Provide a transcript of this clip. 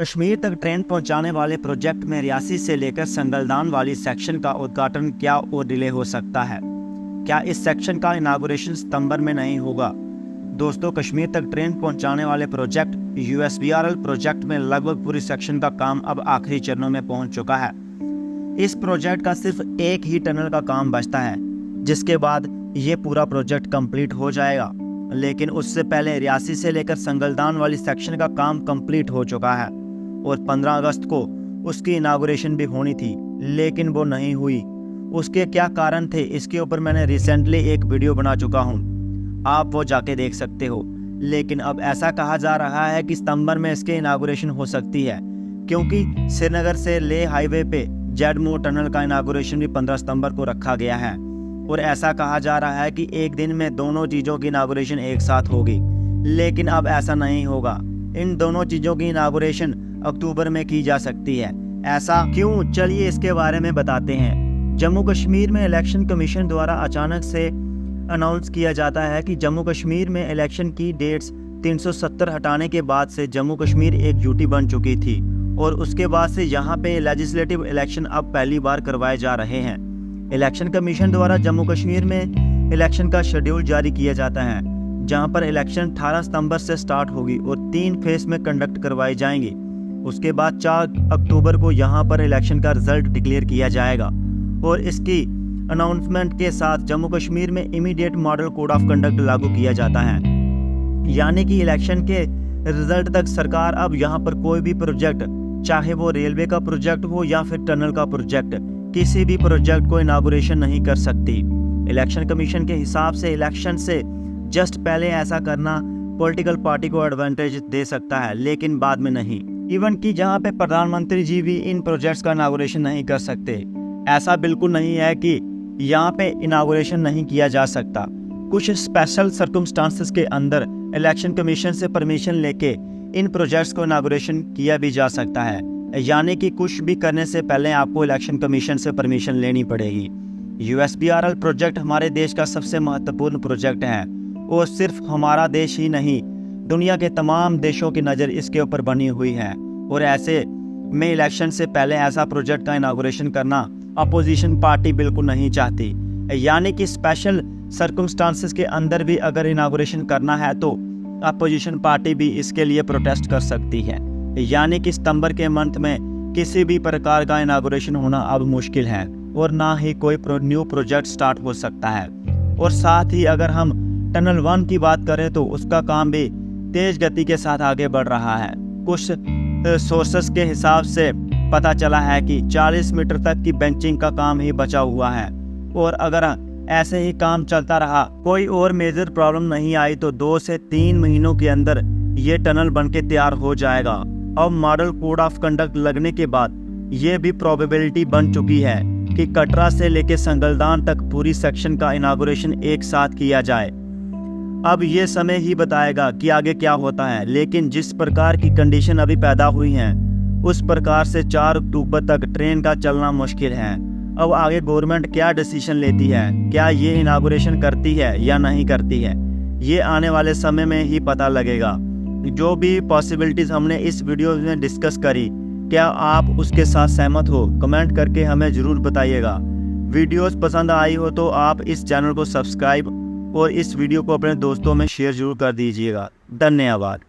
कश्मीर तक ट्रेन पहुंचाने वाले प्रोजेक्ट में रियासी से लेकर संगलदान वाली सेक्शन का उद्घाटन क्या और डिले हो सकता है? क्या इस सेक्शन का इनागुरेशन सितंबर में नहीं होगा? दोस्तों, कश्मीर तक ट्रेन पहुंचाने वाले प्रोजेक्ट USBRL प्रोजेक्ट में लगभग पूरी सेक्शन का काम अब आखिरी चरणों में पहुंच चुका है। इस प्रोजेक्ट का सिर्फ एक ही टनल का काम बचता है, जिसके बाद ये पूरा प्रोजेक्ट कंप्लीट हो जाएगा। लेकिन उससे पहले रियासी से लेकर संगलदान वाली सेक्शन का काम कंप्लीट हो चुका है और 15 अगस्त को उसकी इनागुरेशन भी होनी थी, लेकिन वो नहीं हुई। उसके क्या कारण थे, इसके ऊपर मैंने रिसेंटली एक वीडियो बना चुका हूँ, आप वो जाके देख सकते हो। लेकिन अब ऐसा कहा जा रहा है कि सितंबर में इसकी इनागुरेशन हो सकती है, क्योंकि श्रीनगर से लेह हाईवे पे जेडमोर टनल का इनागुरेशन भी 15 सितंबर को रखा गया है और ऐसा कहा जा रहा है कि एक दिन में दोनों चीज़ों की इनागुरेशन एक साथ होगी। लेकिन अब ऐसा नहीं होगा। इन दोनों चीज़ों की इनागुरेशन अक्टूबर में की जा सकती है। ऐसा क्यों, चलिए इसके बारे में बताते हैं। जम्मू कश्मीर में इलेक्शन कमीशन द्वारा अचानक से अनाउंस किया जाता है कि जम्मू कश्मीर में इलेक्शन की डेट्स 370 हटाने के बाद से जम्मू कश्मीर एक यूटी बन चुकी थी और उसके बाद से यहाँ पे लेजिस्लेटिव इलेक्शन अब पहली बार करवाए जा रहे हैं। इलेक्शन कमीशन द्वारा जम्मू कश्मीर में इलेक्शन का शेड्यूल जारी किया जाता है, जहाँ पर इलेक्शन 18 सितंबर से स्टार्ट होगी और 3 फेज में कंडक्ट करवाई जाएंगी। उसके बाद 4 अक्टूबर को यहाँ पर इलेक्शन का रिजल्ट डिक्लेयर किया जाएगा और इसकी अनाउंसमेंट के साथ जम्मू कश्मीर में immediate model code of conduct लागू किया जाता है। यानी कि इलेक्शन के रिजल्ट तक सरकार अब यहाँ पर कोई भी प्रोजेक्ट, चाहे वो रेलवे का प्रोजेक्ट हो या फिर टनल का प्रोजेक्ट, किसी भी प्रोजेक्ट को इनागुरेशन नहीं कर सकती। इलेक्शन कमीशन के हिसाब से इलेक्शन से जस्ट पहले ऐसा करना पॉलिटिकल पार्टी को एडवांटेज दे सकता है, लेकिन बाद में नहीं। इवन कि जहां पे प्रधानमंत्री जी भी इन प्रोजेक्ट्स का इनागुरेशन नहीं कर सकते। ऐसा बिल्कुल नहीं है कि यहाँ पे इनागुरेशन नहीं किया जा सकता। कुछ स्पेशल सर्कमस्टांसेस के अंदर इलेक्शन कमीशन से परमिशन लेके इन प्रोजेक्ट्स को इनागुरेशन किया भी जा सकता है। यानी कि कुछ भी करने से पहले आपको इलेक्शन कमीशन से परमिशन लेनी पड़ेगी। USBRL प्रोजेक्ट हमारे देश का सबसे महत्वपूर्ण प्रोजेक्ट है और सिर्फ हमारा देश ही नहीं, दुनिया के तमाम देशों की नज़र इसके ऊपर बनी हुई है और ऐसे में इलेक्शन से पहले ऐसा प्रोजेक्ट का इनागुरेशन करना अपोजिशन पार्टी बिल्कुल नहीं चाहती। यानी कि स्पेशल सर्कमस्टांसेस के अंदर भी अगर इनागुरेशन करना है तो अपोजिशन पार्टी भी इसके लिए प्रोटेस्ट कर सकती है। यानी कि सितंबर के मंथ में किसी भी प्रकार का इनागुरेशन होना अब मुश्किल है और ना ही कोई न्यू प्रोजेक्ट स्टार्ट हो सकता है। और साथ ही अगर हम टनल 1 की बात करें तो उसका काम भी तेज गति के साथ आगे बढ़ रहा है। कुछ सोर्सेस के हिसाब से पता चला है कि 40 मीटर तक की बेंचिंग का काम ही बचा हुआ है और अगर ऐसे ही काम चलता रहा, कोई और मेजर प्रॉब्लम नहीं आई तो 2 से 3 महीनों के अंदर ये टनल बनके तैयार हो जाएगा। अब मॉडल कोड ऑफ कंडक्ट लगने के बाद ये भी प्रोबेबिलिटी बन चुकी है कि कटरा से लेकर संगलदान तक पूरी सेक्शन का इनागुरेशन एक साथ किया जाए। अब ये समय ही बताएगा कि आगे क्या होता है, लेकिन जिस प्रकार की कंडीशन अभी पैदा हुई है उस प्रकार से 4 अक्टूबर तक ट्रेन का चलना मुश्किल है। अब आगे गवर्नमेंट क्या डिसीजन लेती है, क्या ये इनागुरेशन करती है या नहीं करती है, ये आने वाले समय में ही पता लगेगा। जो भी पॉसिबिलिटीज़ हमने इस वीडियो में डिस्कस करी, क्या आप उसके साथ सहमत हो? कमेंट करके हमें ज़रूर बताइएगा। वीडियोस पसंद आई हो तो आप इस चैनल को सब्सक्राइब और इस वीडियो को अपने दोस्तों में शेयर ज़रूर कर दीजिएगा। धन्यवाद।